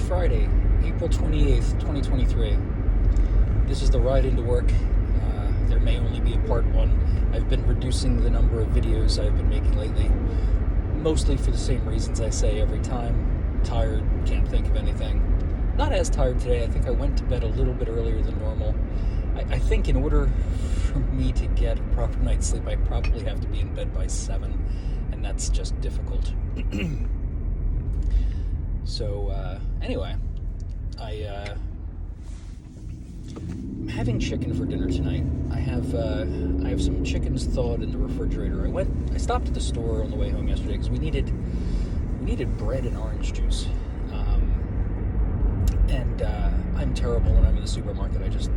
Friday, April 28th, 2023. This is the ride into work. There may only be a part one. I've been reducing the number of videos I've been making lately, mostly for the same reasons I say every time. Tired, can't think of anything. Not as tired today. I think I went to bed a little bit earlier than normal. I think in order for me to get a proper night's sleep, I probably have to be in bed by 7, and that's just difficult. So, anyway, I'm having chicken for dinner tonight. I have some chickens thawed in the refrigerator. I stopped at the store on the way home yesterday because we needed bread and orange juice. And I'm terrible when I'm in the supermarket. I just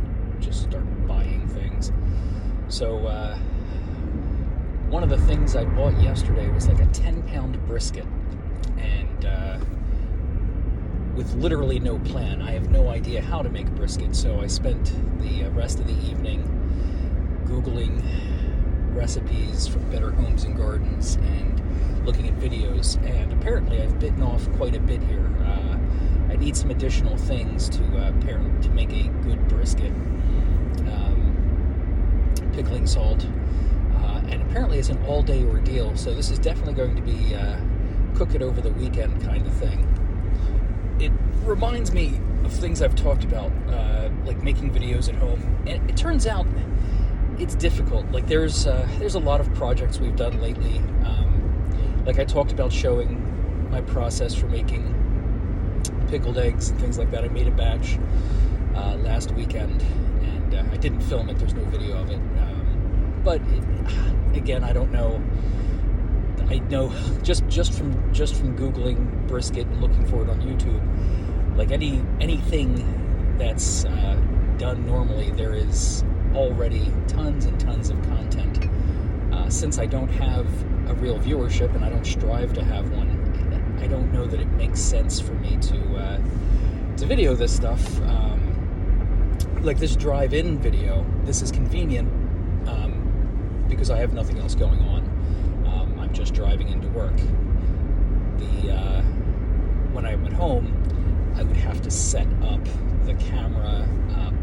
start buying things. So, one of the things I bought yesterday was like a 10-pound brisket, and with literally no plan. I have no idea how to make brisket, so I spent the rest of the evening Googling recipes from Better Homes and Gardens and looking at videos, and apparently I've bitten off quite a bit here. I need some additional things to make a good brisket. Pickling salt, and apparently it's an all-day ordeal, so this is definitely going to be cook it over the weekend kind of thing. It reminds me of things I've talked about, like making videos at home, and it turns out it's difficult. Like there's a lot of projects we've done lately. Like I talked about showing my process for making pickled eggs and things like that. I made a batch last weekend, and I didn't film it. There's no video of it. But again, I don't know. I know just from Googling brisket and looking for it on YouTube, like anything that's done normally, there is already tons and tons of content. Since I don't have a real viewership and I don't strive to have one, I don't know that it makes sense for me to video this stuff. Like this drive-in video, this is convenient because I have nothing else going on. I'm just driving into work. When I'm at home, I would have to set up the camera,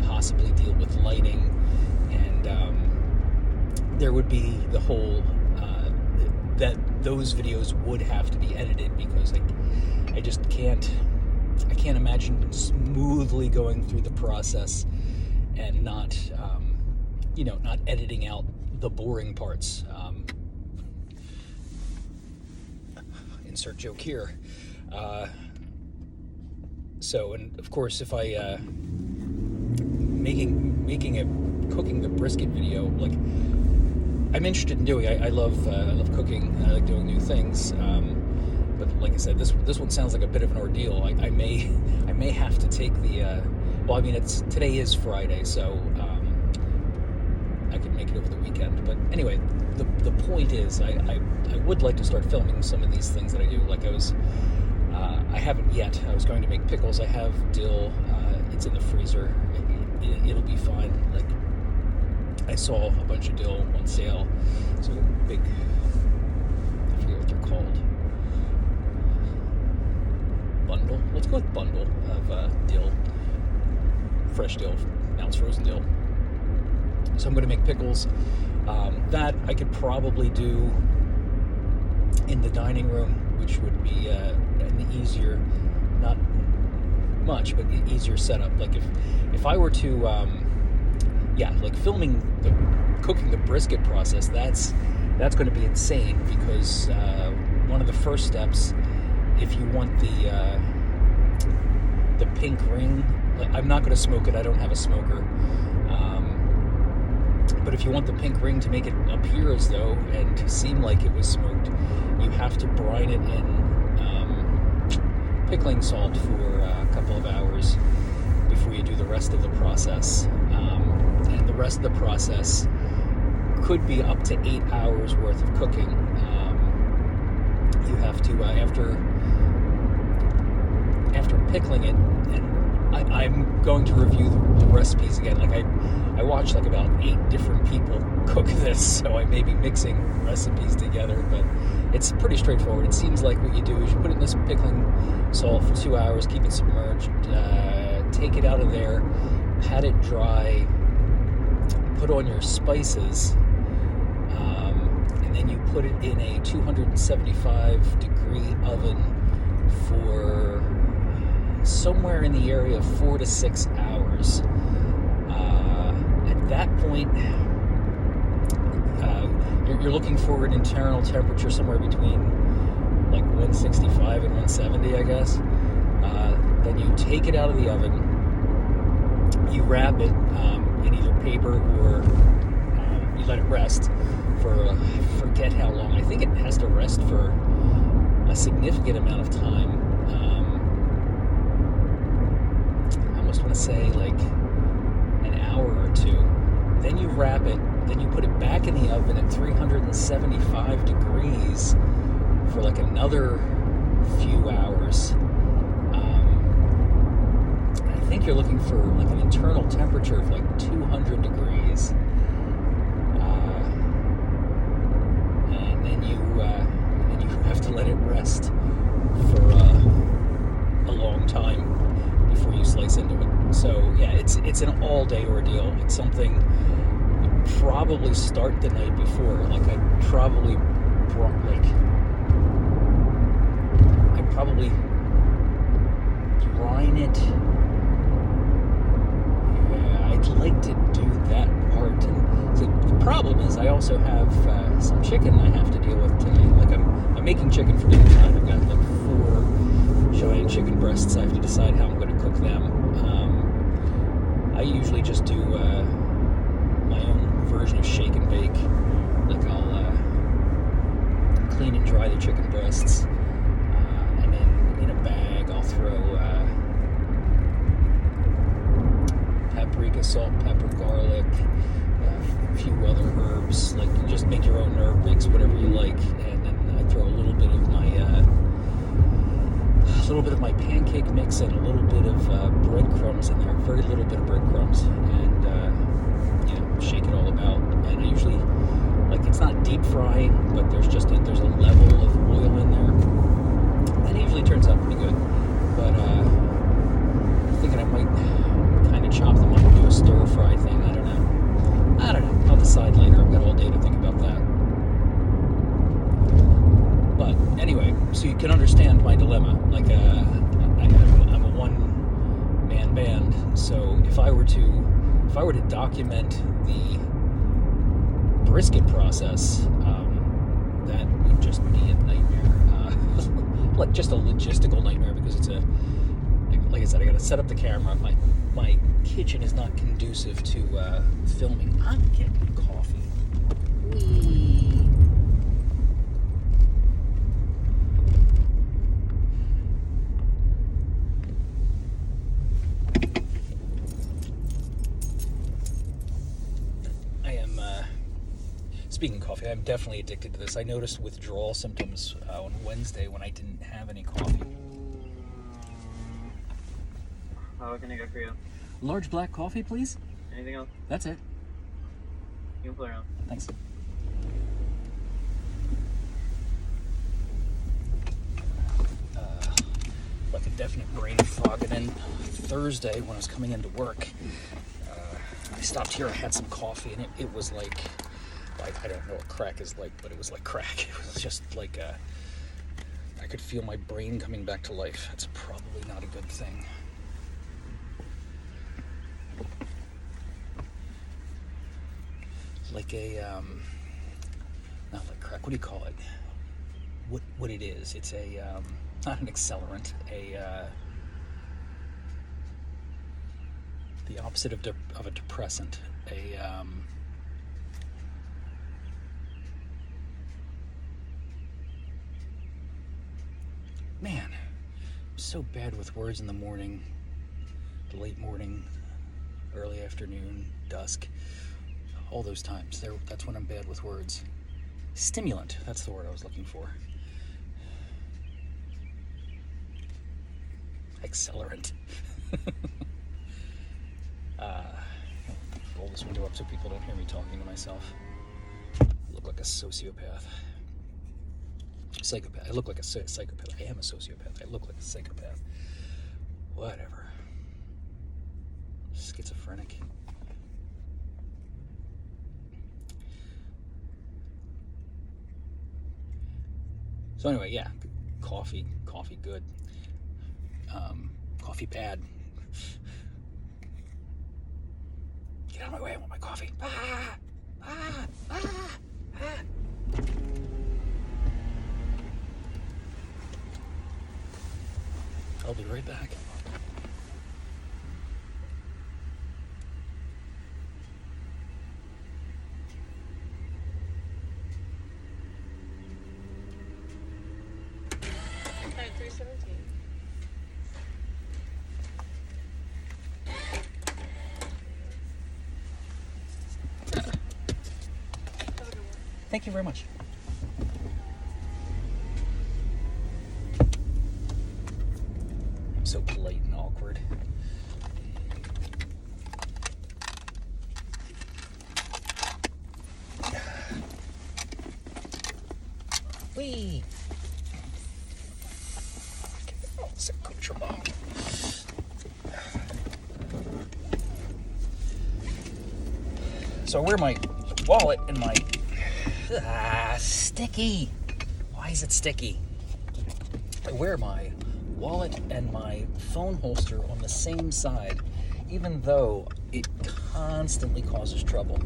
possibly deal with lighting, and there would be the whole that those videos would have to be edited because I just can't imagine smoothly going through the process and not editing out the boring parts. Insert joke here. So, and of course, if I cooking the brisket video, like I'm interested in doing. I love cooking. I like doing new things. But like I said, this one sounds like a bit of an ordeal. I may have to take the. Well, I mean, today is Friday, so I could make it over the weekend. But anyway, the point is, I would like to start filming some of these things that I do. Like I haven't yet. I was going to make pickles. I have dill. It's in the freezer. It'll be fine. Like I saw a bunch of dill on sale. So big. I forget what they're called. Bundle. Let's go with bundle of dill. Fresh dill. Now it's frozen dill. So I'm going to make pickles. That I could probably do in the dining room, which would be an easier, not much, but easier setup. Like if I were to, like filming cooking the brisket process, that's going to be insane because one of the first steps, if you want the pink ring, I'm not going to smoke it. I don't have a smoker. But if you want the pink ring to make it appear as though and to seem like it was smoked, you have to brine it in pickling salt for a couple of hours before you do the rest of the process. And the rest of the process could be up to 8 hours worth of cooking. You have to, after pickling it, and I'm going to review the recipes again. Like I watched about 8 different people cook this, so I may be mixing recipes together, but it's pretty straightforward. It seems like what you do is you put it in this pickling salt for 2 hours, keep it submerged, take it out of there, pat it dry, put on your spices, and then you put it in a 275 degree oven for somewhere in the area of 4 to 6 hours. At that point, you're looking for an internal temperature somewhere between like 165 and 170, I guess. Then you take it out of the oven, you wrap it in either paper or you let it rest for forget how long. I think it has to rest for a significant amount of time. I almost want to say like an hour or two. Then you wrap it, then you put it back in the oven at 375 degrees for like another few hours. I think you're looking for like an internal temperature of like 200 degrees. And then you have to let it rest for a long time before you slice into it. So yeah, it's an all-day ordeal. It's something you probably start the night before. Like I'd probably brine it. Yeah, I'd like to do that part. And so the problem is I also have some chicken I have to deal with tonight. Like I'm making chicken for dinner tonight. I've got like 4 giant chicken breasts. I have to decide how I'm going to cook them. I usually just do my own version of shake and bake. Like I'll clean and dry the chicken breasts, and then in a bag I'll throw paprika, salt, pepper, garlic, a few other herbs. Like you just make your own herb mix, whatever you like, and then I throw a little bit of my pancake mix and a little bit of breadcrumbs in there. Very little bit of breadcrumbs, and shake it all about. And I usually it's not deep frying, but there's a level of oil in there, and it usually turns out pretty good. But I'm thinking I might kind of chop them up and do a stir fry thing. I don't know. I'll decide later. I've got all day to think about that. But anyway, so you can understand my dilemma. Like I'm a one-man band, so if I were to document the brisket process, that would just be a nightmare. Like just a logistical nightmare, because it's like I said, I got to set up the camera. My kitchen is not conducive to filming. I'm getting coffee. Whee! Speaking of coffee, I'm definitely addicted to this. I noticed withdrawal symptoms on Wednesday when I didn't have any coffee. What can I get for you? Large black coffee, please. Anything else? That's it. You can play around. Thanks. Like a definite brain fog. And then Thursday, when I was coming into work, I stopped here. I had some coffee, and it was like I don't know what crack is like, but it was like crack. It was just like I could feel my brain coming back to life. That's probably not a good thing. Like not like crack. What do you call it? What it is? It's a not an accelerant. The opposite of a depressant. Man, I'm so bad with words in the morning, the late morning, early afternoon, dusk, all those times. That's when I'm bad with words. Stimulant, that's the word I was looking for. Accelerant. Roll this window up so people don't hear me talking to myself. I look like a sociopath. psychopath. I look like a psychopath. I am a sociopath. I look like a psychopath. Whatever. Schizophrenic. So anyway, yeah, coffee good. Coffee bad. Get out of my way, I want my coffee. I'll be right back. At 317. Thank you very much. I'm so polite and awkward. Whee! Oh, it's a accoutrement. So I wear my wallet and my... sticky. Why is it sticky? I wear my wallet and my phone holster on the same side, even though it constantly causes trouble.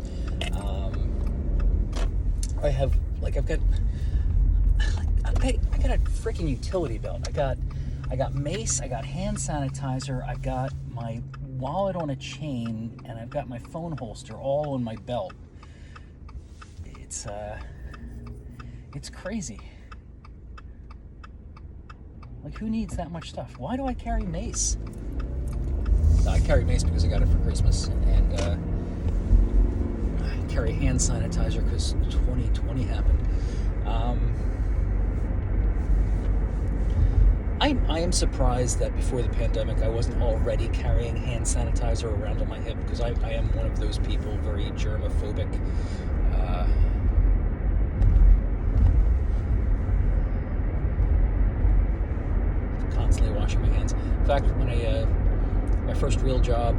I've got a freaking utility belt. I got mace, I got hand sanitizer, I got my wallet on a chain, and I've got my phone holster all on my belt. It's crazy. Like, who needs that much stuff? Why do I carry mace? I carry mace because I got it for Christmas, and I carry hand sanitizer because 2020 happened. I am surprised that before the pandemic I wasn't already carrying hand sanitizer around on my hip, because I am one of those people, very germophobic. Constantly washing my hands. In fact, when my first real job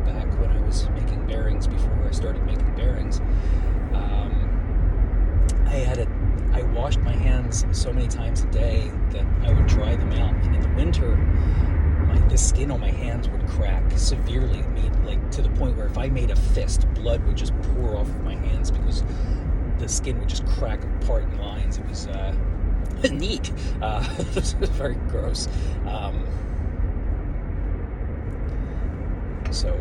back when I was making bearings, before I started making bearings, I washed my hands so many times a day that I would dry them out, and in the winter the skin on my hands would crack severely, like to the point where if I made a fist, blood would just pour off of my hands because the skin would just crack apart in lines. It was neat. It was very gross. So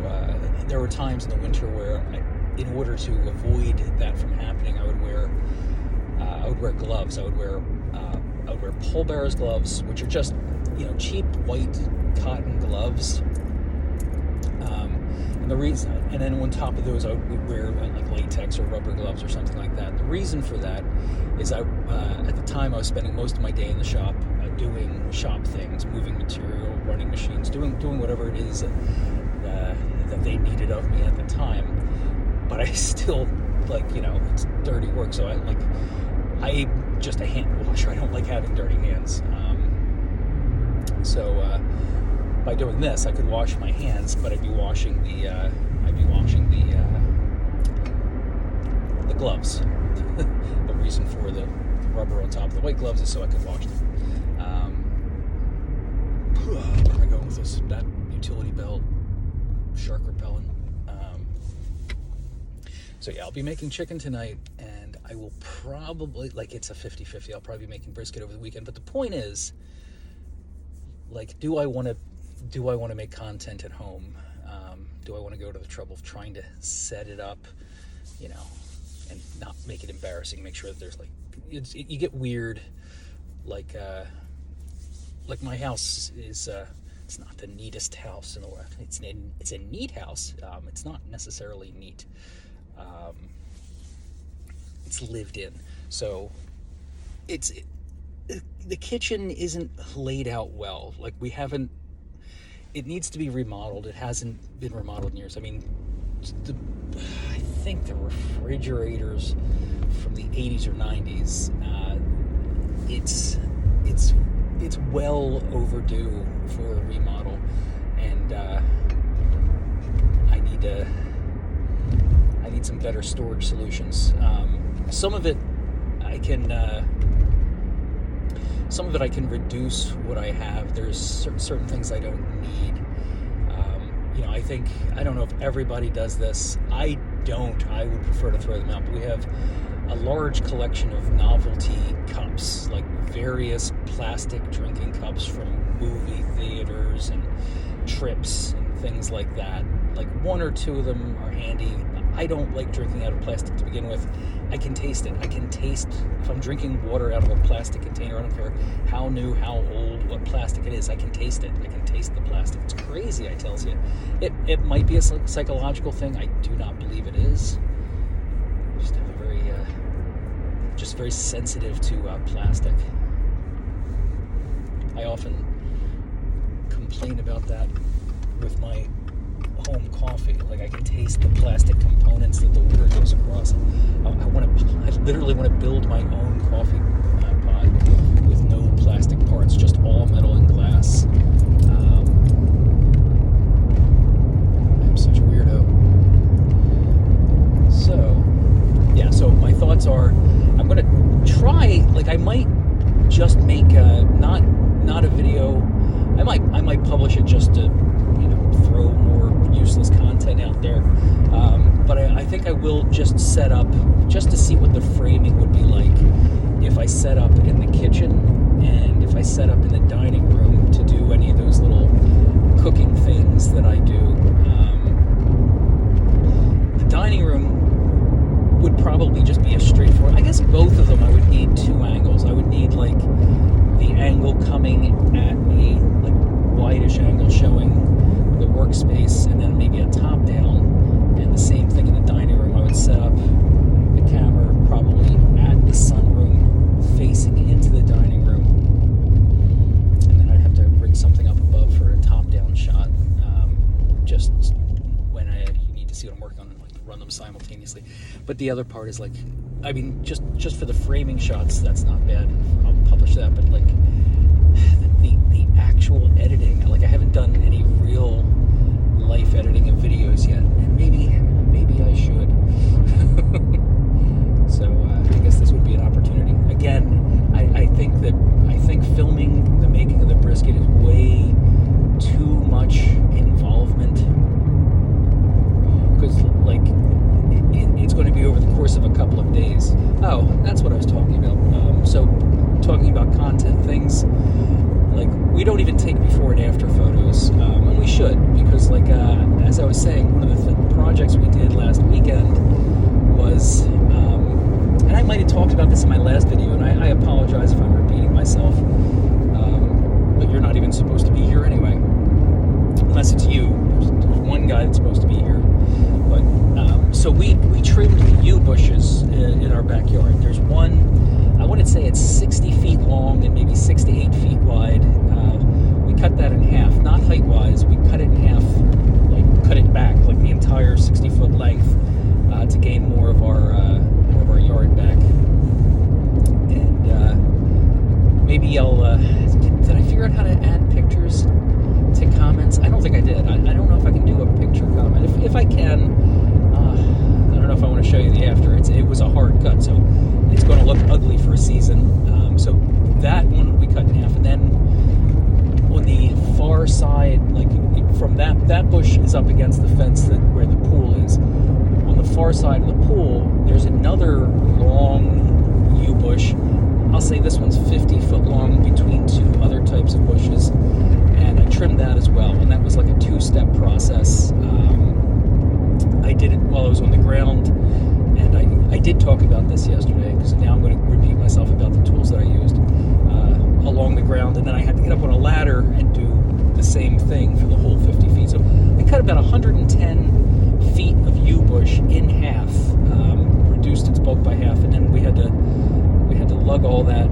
there were times in the winter where, in order to avoid that from happening, I would wear gloves. I would wear pallbearers gloves, which are just cheap white cotton gloves. And then on top of those, I would wear like latex or rubber gloves or something like that. The reason for that is at the time I was spending most of my day in the shop doing shop things, moving material, running machines, doing whatever it is that they needed of me at the time. But I still it's dirty work, so I'm just a hand washer. I don't like having dirty hands. So by doing this, I could wash my hands, but I'd be washing the gloves. The reason for the rubber on top of the white gloves is so I could wash them. Where am I going with this? That utility belt, shark repellent. So yeah, I'll be making chicken tonight, and I will probably, it's a 50-50. I'll probably be making brisket over the weekend. But the point is, do I want to make content at home? Do I want to go to the trouble of trying to set it up, and not make it embarrassing? Make sure that there's you get weird, like my house is it's not the neatest house in the world. It's a neat house. It's not necessarily neat. It's lived in, so the kitchen isn't laid out well. It needs to be remodeled. It hasn't been remodeled in years. I mean, I think the refrigerators from the 80s or 90s, it's well overdue for a remodel, and I need some better storage solutions. Some of it I can reduce what I have. There's certain things I don't need. I don't know if everybody does this. I don't. I would prefer to throw them out. But we have a large collection of novelty cups, like various plastic drinking cups from movie theaters and trips and things like that. Like one or two of them are handy. I don't like drinking out of plastic to begin with. I can taste it. I can taste if I'm drinking water out of a plastic container. I don't care how new, how old, what plastic it is. I can taste it. I can taste the plastic. It's crazy, I tells you. It might be a psychological thing. I do not believe it is. Just have a very sensitive to plastic. I often complain about that with my home coffee. Like, I can taste the plastic components that the water goes across. I literally want to build my own coffee pod with no plastic parts, just all metal and glass. I'm such a weirdo. So my thoughts are, I'm going to try, I might just make not a video. I might publish it just to, throw more useless content out there. But I think I will just set up, just to see what the framing would be like if I set up in the kitchen and if I set up in the dining room to do any of those little cooking things that I do. The dining room would probably just be a straightforward, I guess both of them I would need two angles. I would need the angle coming at me, wide-ish angle showing the workspace, and then maybe a top down, and the same thing in the dining room. I would set up the camera probably at the sunroom facing into the dining room, and then I'd have to rig something up above for a top down shot, just when you need to see what I'm working on and run them simultaneously. But the other part is just for the framing shots, that's not bad. I'll publish that, but the actual editing, I haven't done any real life editing of videos yet, and maybe I should. So I guess this would be an opportunity. Again, I think filming the making of the brisket is way too much involvement, because it's going to be over the course of a couple of days. Oh, that's what I was talking about. So talking about content things, we don't even take before and after photos, and we should, because as I was saying, one of the projects we did last weekend was, and I might have talked about this in my last video, and I apologize if I'm repeating myself, but you're not even supposed to be here anyway, unless it's you. There's one guy that's supposed to be here. But so we trimmed the yew bushes in our backyard. There's one, I wouldn't say it's 60 feet long and maybe 6 to 8 feet wide. We cut that in half, not height-wise. We cut it in half, cut it back, the entire 60-foot length, to gain more of our yard back. And maybe I'll. Did I figure out how to add pictures to comments? I don't think I did. I don't know if I can do a picture comment. If I can, I don't know if I want to show you the after. It was a hard cut, so it's going to look ugly for a season. So that one we cut in half, and then on the far side, from that bush is up against the fence where the pool is. On the far side of the pool, there's another long yew bush. I'll say this one's 50 foot long between two other types of bushes, and I trimmed that as well, and that was a two-step process. I did it while I was on the ground, and I did talk about this yesterday, because now I'm going to repeat myself about the tools that I used along the ground, and then I had to get up on a ladder and do the same thing for the whole 50 feet. So I cut about 110 feet of yew bush in half, reduced its bulk by half, and then we had to lug all that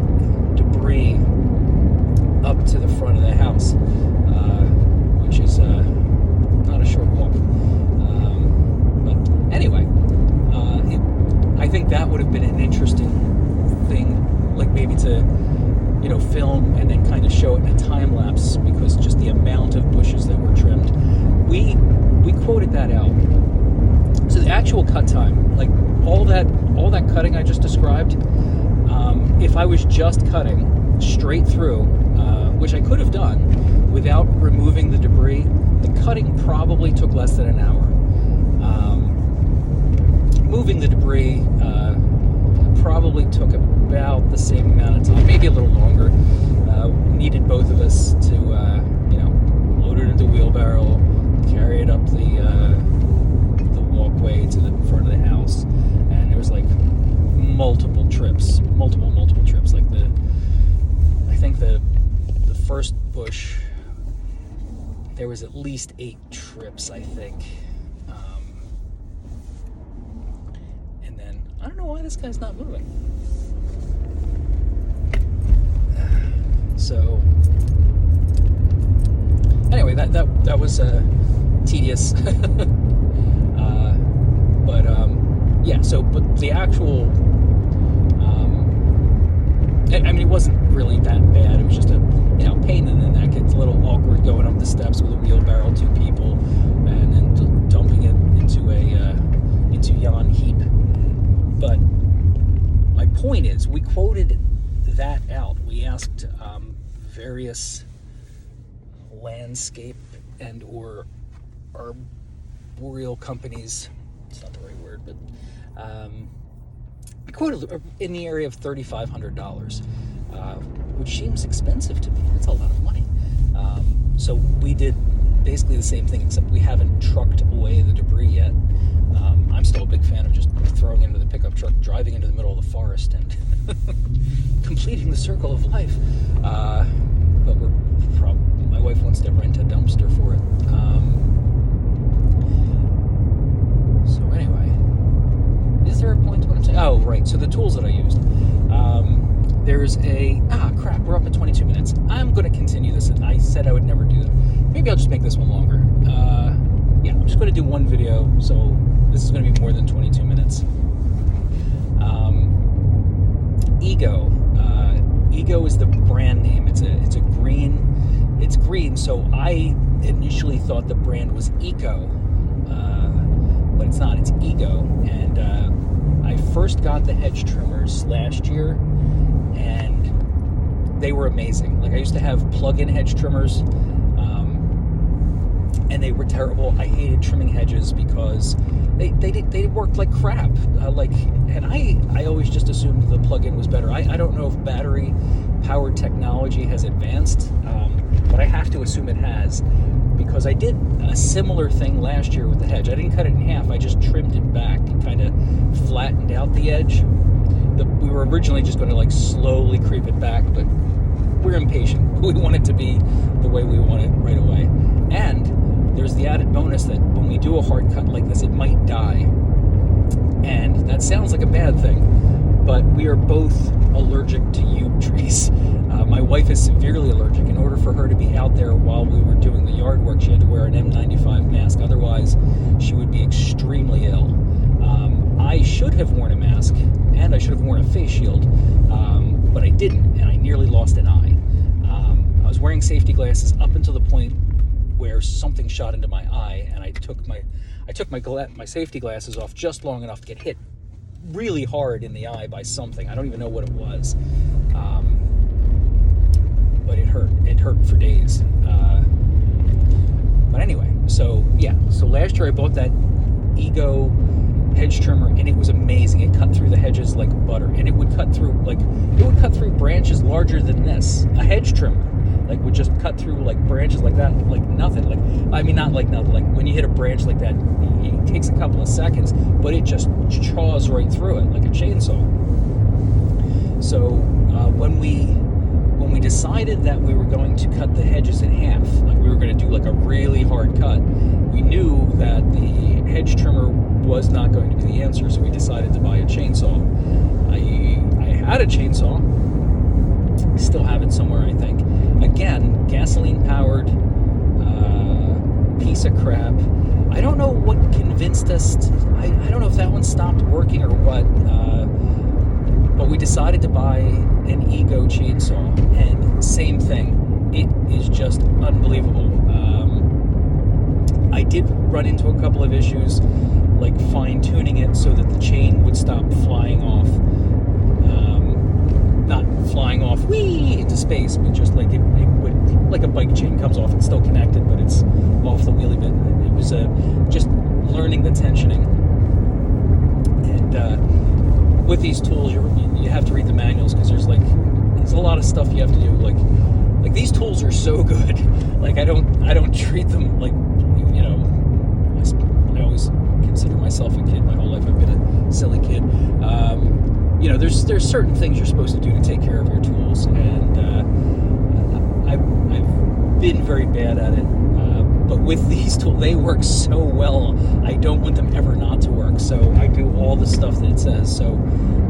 debris up to the front of the house, which is not a short walk. But anyway, I think that would have been an interesting thing, maybe to film and then kind of show it in a time lapse because just the amount of bushes that were trimmed. We quoted that out. So the actual cut time, like all that cutting I just described, if I was just cutting straight through, which I could have done without removing the debris, the cutting probably took less than an hour. Moving the debris probably took about the same amount of time, maybe a little longer. Needed both of us to, load it into the wheelbarrow, carry it up the walkway to the front of the house, and it was like multiple trips. Like I think the first bush, there was at least 8 trips, I think. And then I don't know why this guy's not moving. So anyway, that was tedious. But the actual, it wasn't really that bad. It was just a pain in the neck. It's a little awkward going up the steps with a wheelbarrow, 2 people, and then dumping it into yon heap. But my point is, we quoted that out. We asked various landscape and or arboreal companies. It's not the right word, but I quoted in the area of $3,500, which seems expensive to me. That's a lot of money. So we did basically the same thing, except we haven't trucked away the debris yet. I'm still a big fan of just throwing into the pickup truck, driving into the middle of the forest, and completing the circle of life. But my wife wants to rent a dumpster for it. So anyway, is there a point to what I'm saying? Oh, right. So the tools that I used. There's crap. We're up at 22 minutes. I'm going to continue this. I said I would never do that. Maybe I'll just make this one longer. I'm just going to do one video, so this is going to be more than 22 minutes. Ego. Ego is the brand name. It's a green. It's green. So I initially thought the brand was Eco, but it's not. It's Ego. And I first got the hedge trimmers last year, and they were amazing. Like, I used to have plug-in hedge trimmers, and they were terrible. I hated trimming hedges because they worked like crap. And I always just assumed the plug-in was better. I don't know if battery-powered technology has advanced, but I have to assume it has, because I did a similar thing last year with the hedge. I didn't cut it in half. I just trimmed it back and kind of flattened out the edge. We were originally just going to slowly creep it back, but we're impatient. We want it to be the way we want it right away. And there's the added bonus that when we do a hard cut like this, it might die. And that sounds like a bad thing, but we are both allergic to yew trees. My wife is severely allergic. In order for her to be out there while we were doing the yard work, she had to wear an N95 mask. Otherwise, she would be extremely ill. I should have worn a mask, and I should have worn a face shield, but I didn't, and I nearly lost an eye. I was wearing safety glasses up until the point where something shot into my eye, and I took my safety glasses off just long enough to get hit really hard in the eye by something. I don't even know what it was, but it hurt. It hurt for days. But anyway, so last year I bought that Ego hedge trimmer, and it was amazing. It cut through the hedges like butter, and it would cut through branches larger than this. A hedge trimmer would just cut through branches like that, like nothing. Not like nothing. Like when you hit a branch like that, it takes a couple of seconds, but it just chaws right through it like a chainsaw. So when we decided that we were going to cut the hedges in half, we were going to do a really hard cut, we knew that the hedge trimmer was not going to be the answer, so we decided to buy a chainsaw. I had a chainsaw. I still have it somewhere, I think. Again, gasoline-powered piece of crap. I don't know what convinced us. I don't know if that one stopped working or what. But we decided to buy an Ego chainsaw, and same thing. It is just unbelievable. I did run into a couple of issues, like fine-tuning it so that the chain would stop flying off. Not flying off whee into space, but just like it would, like a bike chain comes off, it's still connected, but it's off the wheelie bit. It was just learning the tensioning. And with these tools, you have to read the manuals, because there's a lot of stuff you have to do. Like these tools are so good. Like I don't treat them like, you know, I always consider myself a kid. My whole life I've been a silly kid. You know, there's certain things you're supposed to do to take care of your tools, and I've been very bad at it. But with these tools, they work so well. I don't want them ever not to work. So I do all the stuff that it says. So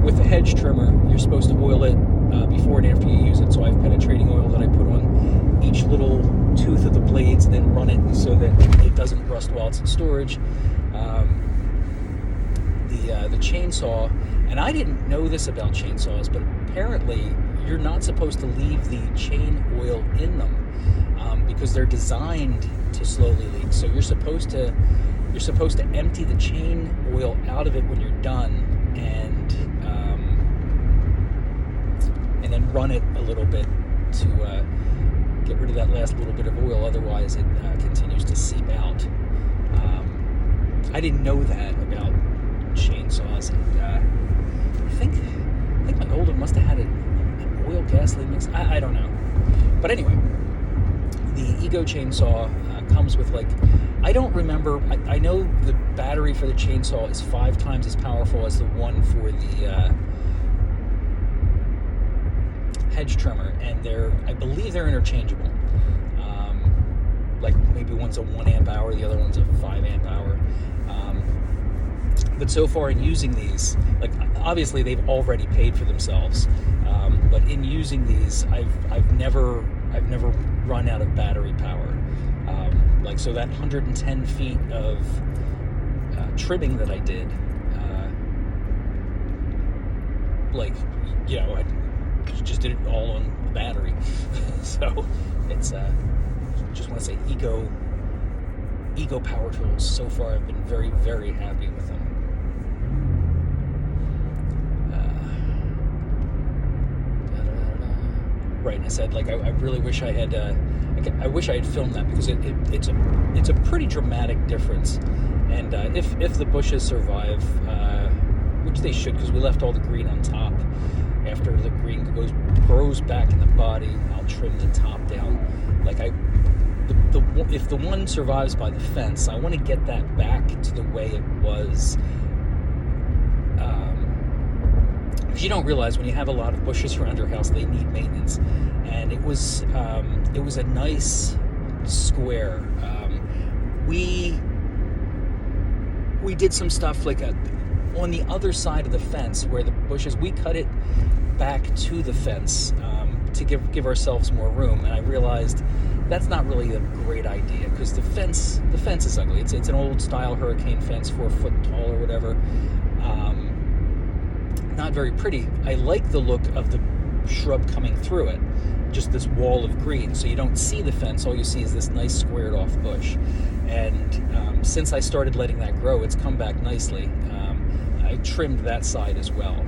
with the hedge trimmer, you're supposed to oil it before and after you use it. So I have penetrating oil that I put on each little tooth of the blades, and then run it so that it doesn't rust while it's in storage. The chainsaw, and I didn't know this about chainsaws, but apparently you're not supposed to leave the chain oil in them, because they're designed to slowly leak. So you're supposed to empty the chain oil out of it when you're done, and then run it a little bit to get rid of that last little bit of oil. Otherwise, it continues to seep out. I didn't know that about chainsaws, and I think my old one must have had an oil gasoline mix. I don't know, but anyway, the Ego chainsaw comes with, like, I don't remember. I know the battery for the chainsaw is 5 times as powerful as the one for the hedge trimmer, and I believe they're interchangeable. Like maybe one's a 1 amp hour, the other one's a 5 amp hour. But so far in using these, like, obviously they've already paid for themselves. But in using these, I've never run out of battery power. Like, so that 110 feet of trimming that I did, like, you know, I just did it all on the battery. So it's just want to say Ego power tools. So far, I've been very, very happy with them. Right, I said, like, I really wish I had. I wish I had filmed that, because it's a pretty dramatic difference. And if the bushes survive, which they should, because we left all the green on top. After the green grows back in the body, I'll trim the top down. Like, if the one survives by the fence, I want to get that back to the way it was. Because you don't realize, when you have a lot of bushes around your house, they need maintenance. And it was a nice square. We did some stuff, like, on the other side of the fence where the bushes, we cut it back to the fence to give ourselves more room. And I realized that's not really a great idea, because the fence is ugly. It's an old style hurricane fence, 4 foot tall or whatever. Not very pretty. I like the look of the shrub coming through it, just this wall of green, so you don't see the fence. All you see is this nice squared off bush. And since I started letting that grow, it's come back nicely. I trimmed that side as well.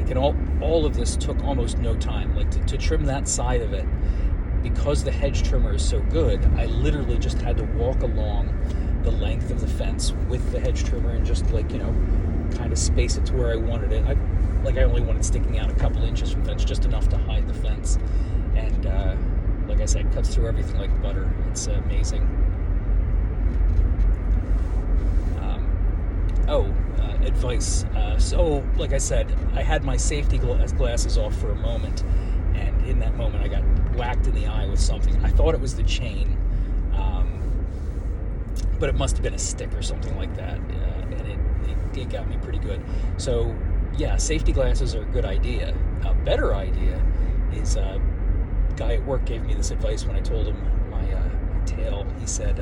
And all of this took almost no time. Like, to trim that side of it, because the hedge trimmer is so good, I literally just had to walk along the length of the fence with the hedge trimmer and just, like, you know, kind of space it to where I wanted it. I only wanted sticking out a couple inches from the fence, just enough to hide the fence. And like I said, it cuts through everything like butter. It's amazing. Advice. So, like I said, I had my safety glasses off for a moment, and in that moment I got whacked in the eye with something. I thought it was the chain, but it must have been a stick or something like that, and it got me pretty good. So, yeah, safety glasses are a good idea. A better idea is, a guy at work gave me this advice when I told him my tail. He said,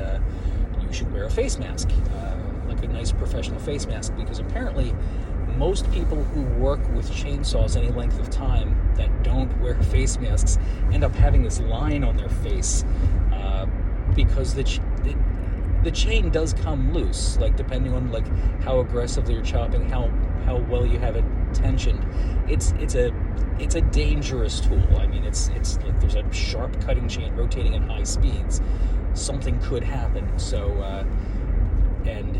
you should wear a face mask, like a nice professional face mask, because apparently most people who work with chainsaws any length of time that don't wear face masks end up having this line on their face because the chain does come loose, like depending on like how aggressively you're chopping, how well you have it tensioned. It's a dangerous tool. I mean, it's like there's a sharp cutting chain rotating at high speeds. Something could happen. So and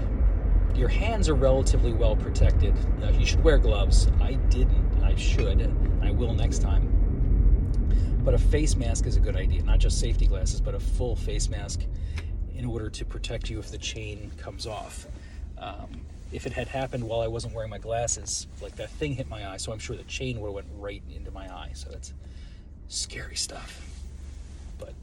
your hands are relatively well protected. You should wear gloves. I didn't. I should. I will next time. But a face mask is a good idea. Not just safety glasses, but a full face mask in order to protect you if the chain comes off. If it had happened while I wasn't wearing my glasses, like that thing hit my eye, so I'm sure the chain would have went right into my eye. So that's scary stuff. But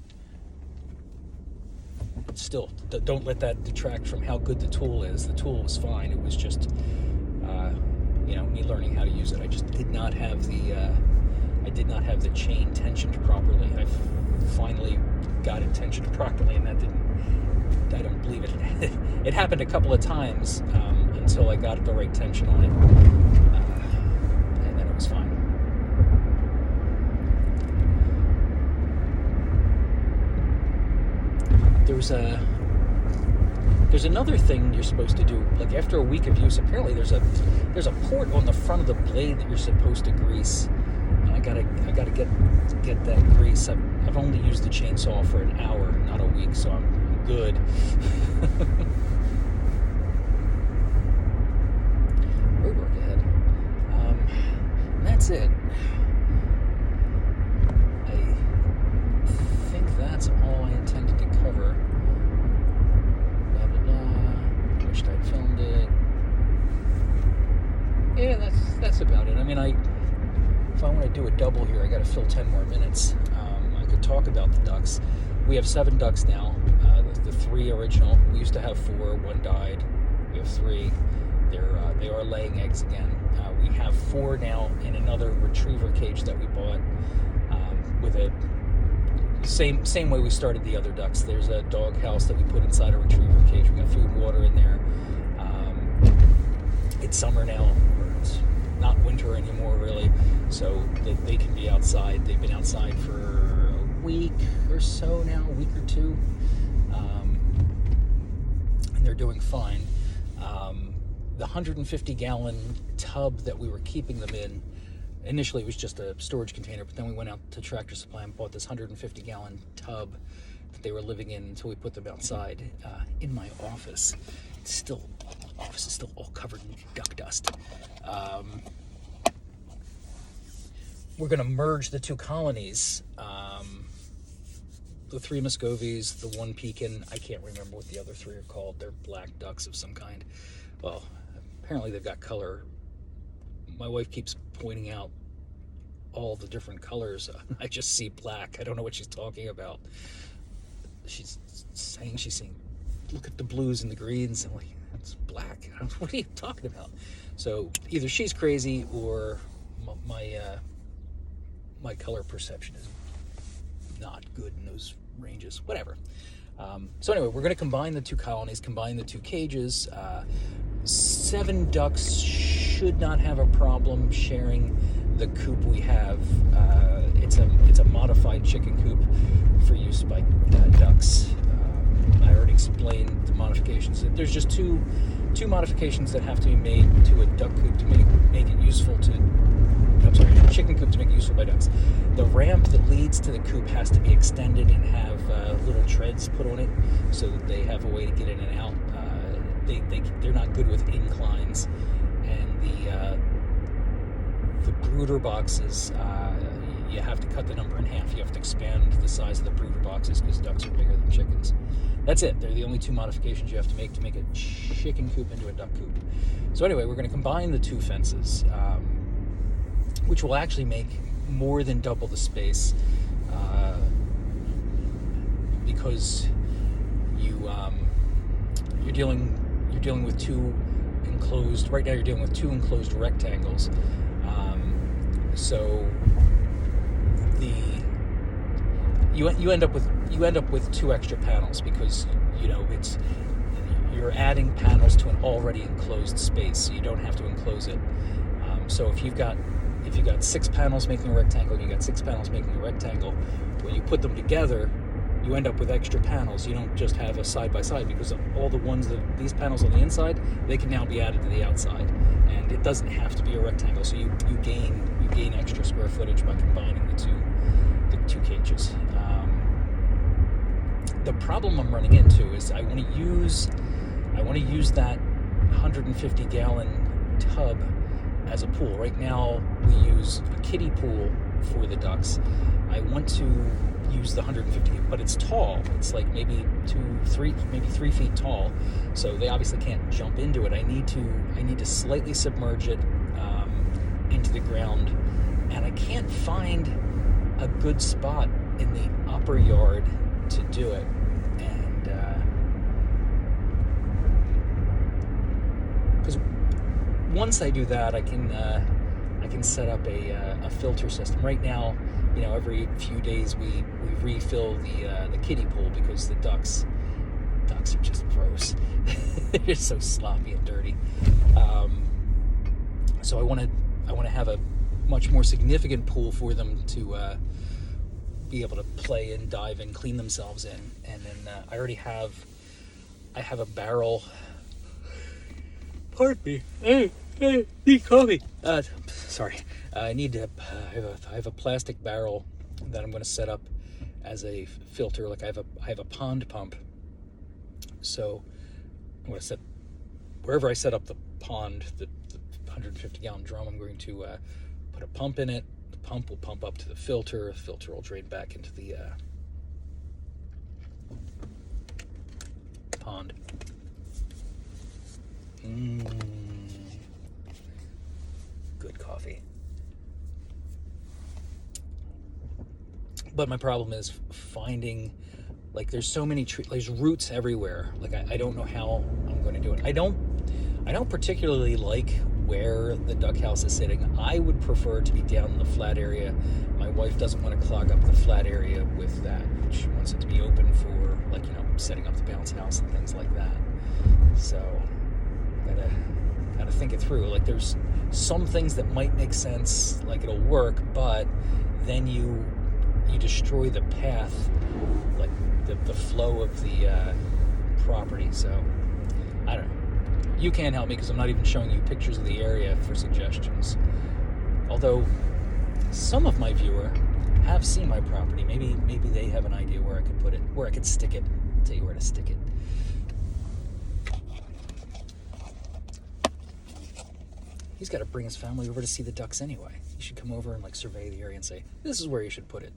still, don't let that detract from how good the tool is. The tool was fine. It was just, me learning how to use it. I just did not have the chain tensioned properly. I finally got it tensioned properly, and I don't believe it. It happened a couple of times until I got the right tension on it, and then it was fine. There's another thing you're supposed to do. Like after a week of use, apparently there's a port on the front of the blade that you're supposed to grease. And I gotta get that grease. I've only used the chainsaw for an hour, not a week, so I'm good. Road work ahead. And that's it. I think that's all I intended to cover. Blah blah blah. Wished I'd filmed it. Yeah, that's about it. I mean, if I want to do a double here, I got to fill 10 more minutes. I could talk about the ducks. We have 7 ducks now. The 3 original. We used to have 4. 1 died. We have 3. They are laying eggs again. We have 4 now in another retriever cage that we bought with a same way we started the other ducks. There's a dog house that we put inside a retriever cage. We got food and water in there. It's summer now. Or it's not winter anymore, really, so they can be outside. They've been outside for a week or so now, a week or 2, and they're doing fine. The 150-gallon tub that we were keeping them in, initially it was just a storage container, but then we went out to Tractor Supply and bought this 150-gallon tub that they were living in until we put them outside in my office. Office is still all covered in duck dust. We're going to merge the 2 colonies. The 3 Muscovies, the 1 Pekin. I can't remember what the other 3 are called. They're black ducks of some kind. Well, apparently they've got color. My wife keeps pointing out all the different colors. I just see black. I don't know what she's talking about. She's saying, look at the blues and the greens. I'm like, it's black. What are you talking about? So either she's crazy or my color perception is not good in those ranges. Whatever. So anyway, we're going to combine the 2 colonies, combine the 2 cages. 7 ducks should not have a problem sharing the coop we have. It's a modified chicken coop for use by ducks. I already explained the modifications. There's just two modifications that have to be made to a duck coop to make it useful to. I'm sorry, a chicken coop to make it useful by ducks. The ramp that leads to the coop has to be extended and have little treads put on it so that they have a way to get in and out. They're not good with inclines, and the brooder boxes. You have to cut the number in half. You have to expand the size of the brooder boxes because ducks are bigger than chickens. That's it. They're the only 2 modifications you have to make a chicken coop into a duck coop. So anyway, we're going to combine the 2 fences, which will actually make more than double the space, because you're dealing with 2 enclosed. Right now, you're dealing with 2 enclosed rectangles. So you end up with 2 extra panels because you're adding panels to an already enclosed space, so you don't have to enclose it. So if you've got 6 panels making a rectangle and you got 6 panels making a rectangle, when you put them together, you end up with extra panels. You don't just have a side by side, because all the ones that these panels on the inside, they can now be added to the outside, and it doesn't have to be a rectangle. So you gain extra square footage by combining the two cages. The problem I'm running into is I want to use that 150 gallon tub as a pool. Right now we use a kiddie pool for the ducks. I want to use the 150, but it's tall. It's like maybe 3 feet tall. So they obviously can't jump into it. I need to slightly submerge it into the ground, and I can't find a good spot in the upper yard to do it. And because once I do that, I can set up a filter system. Right now, every few days we refill the kiddie pool, because the ducks are just gross. They're just so sloppy and dirty. So I want to have a much more significant pool for them to be able to play and dive and clean themselves in. And then I have a barrel. Pardon me. Hey, need coffee. Sorry. I have a plastic barrel that I'm going to set up as a filter. Like I have a pond pump. So I'm going to set, wherever I set up the pond, the 150 gallon drum, I'm going to put a pump in it. The pump will pump up to the filter. The filter will drain back into the pond. Good coffee. But my problem is finding, like, there's so many trees, there's roots everywhere. Like I don't know how I'm going to do it. I don't particularly like where the duck house is sitting. I would prefer to be down in the flat area. My wife doesn't want to clog up the flat area with that. She wants it to be open for, like, setting up the bounce house and things like that. So gotta think it through. Like, there's some things that might make sense, like it'll work, but then you destroy the path, like the flow of the property. So I don't know. You can't help me, because I'm not even showing you pictures of the area for suggestions. Although some of my viewer have seen my property. Maybe they have an idea where I could put it, where I could stick it. I'll tell you where to stick it. He's got to bring his family over to see the ducks anyway. He should come over and, like, survey the area and say, this is where you should put it.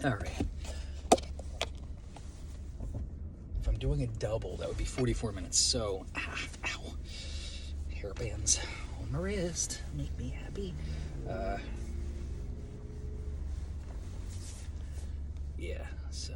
All right. If I'm doing a double, that would be 44 minutes. So, ow. Hairbands on my wrist make me happy. Yeah, so.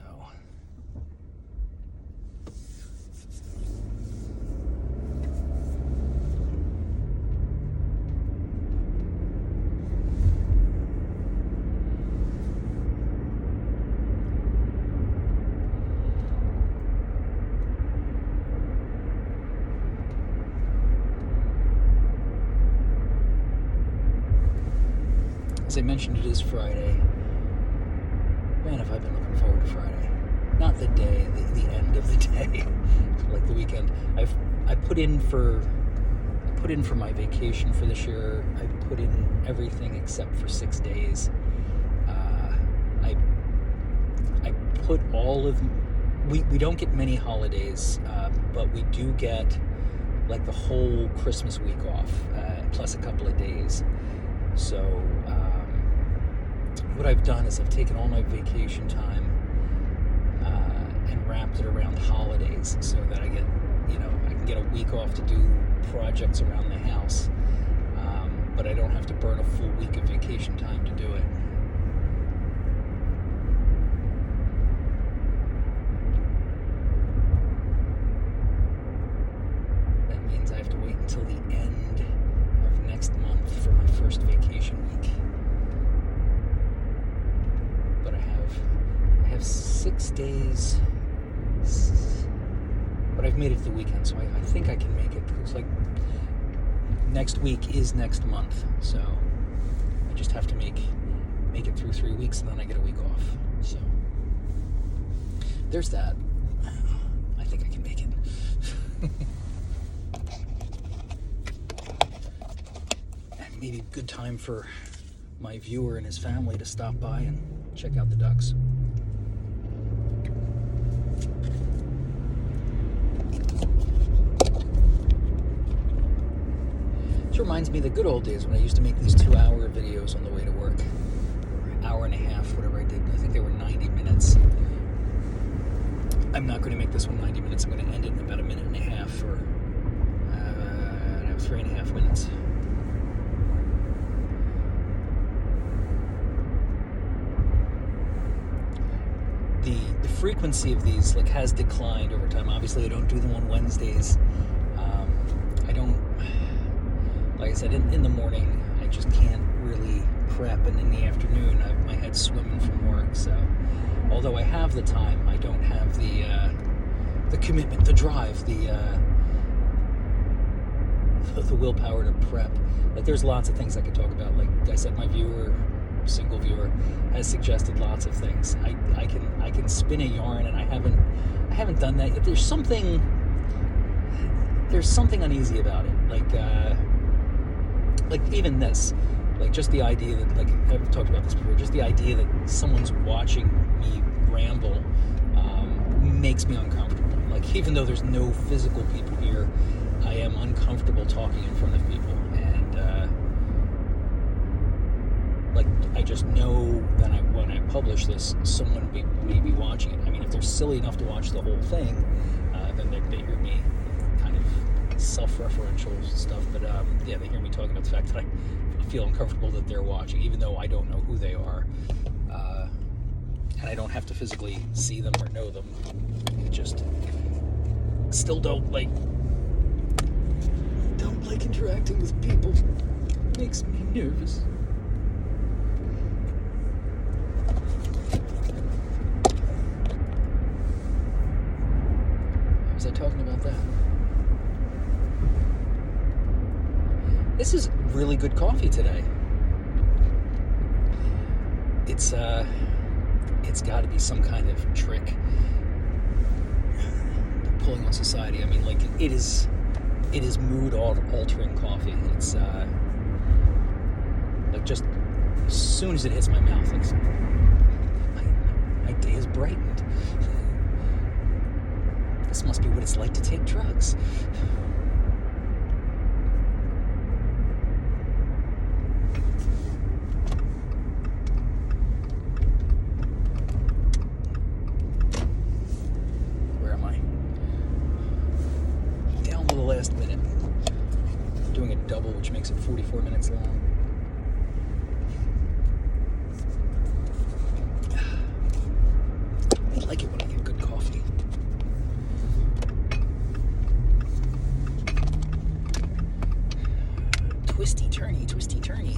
As I mentioned, it is Friday. Man, have I been looking forward to Friday. Not the day, the end of the day, like the weekend. I put in for my vacation for this year. I put in everything except for 6 days. I put all of, we don't get many holidays, but we do get, like, the whole Christmas week off, plus a couple of days. So what I've done is I've taken all my vacation time and wrapped it around holidays, so that I get, I can get a week off to do projects around the house, but I don't have to burn a full week of vacation time to do it. That means I have to wait until the end of next month for my first vacation week. But I have 6 days. But I've made it to the weekend, so I think I can make it. It's like next week is next month, so I just have to make it through 3 weeks, and then I get a week off. So there's that. I think I can make it. And maybe a good time for my viewer and his family to stop by and check out the ducks. This reminds me of the good old days when I used to make these 2-hour videos on the way to work. Or hour and a half, whatever I did. I think they were 90 minutes. I'm not going to make this one 90 minutes. I'm going to end it in about a minute and a half, or 3.5 minutes. The frequency of these has declined over time. Obviously, I don't do them on Wednesdays. I don't, like I said, in the morning, I just can't really prep, and in the afternoon, my head's swimming from work. So, although I have the time, I don't have the commitment, the drive, the willpower to prep. There's lots of things I could talk about. Like I said, my single viewer, has suggested lots of things. I can spin a yarn, and I haven't done that yet. There's something uneasy about it. Like even this, just the idea that, I've talked about this before, just the idea that someone's watching me ramble makes me uncomfortable. Even though there's no physical people here, I am uncomfortable talking in front of people, and I just know that when I publish this, someone may be watching it. I mean, if they're silly enough to watch the whole thing, then they hear me kind of self-referential stuff. But yeah, they hear me talking about the fact that I feel uncomfortable that they're watching, even though I don't know who they are, and I don't have to physically see them or know them. Just still don't like interacting with people. Makes me nervous. How was I talking about that? This is really good coffee today. It's got to be some kind of trick pulling on society. I mean, it is mood altering coffee. It's just as soon as it hits my mouth, my day is brightened. This must be what it's like to take drugs. Where am I? Down to the last minute. Doing a double, which makes it 44 minutes long. I like it when I get good coffee. Twisty turny, twisty turny.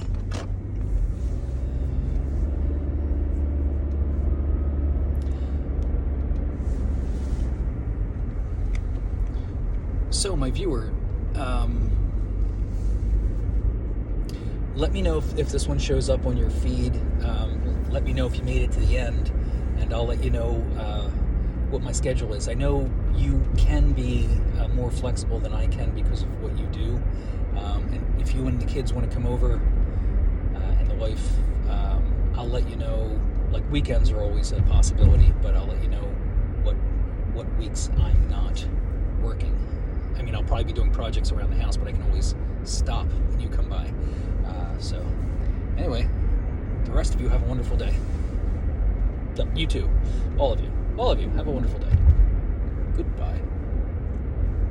So, my viewer, let me know if this one shows up on your feed. Let me know if you made it to the end, and I'll let you know what my schedule is. I know you can be more flexible than I can because of what you do. And if you and the kids want to come over, and the wife, I'll let you know. Weekends are always a possibility, but I'll let you know what weeks I'm not working. I mean, I'll probably be doing projects around the house, but I can always stop when you come by. So, anyway, the rest of you have a wonderful day. You too. All of you, have a wonderful day. Goodbye.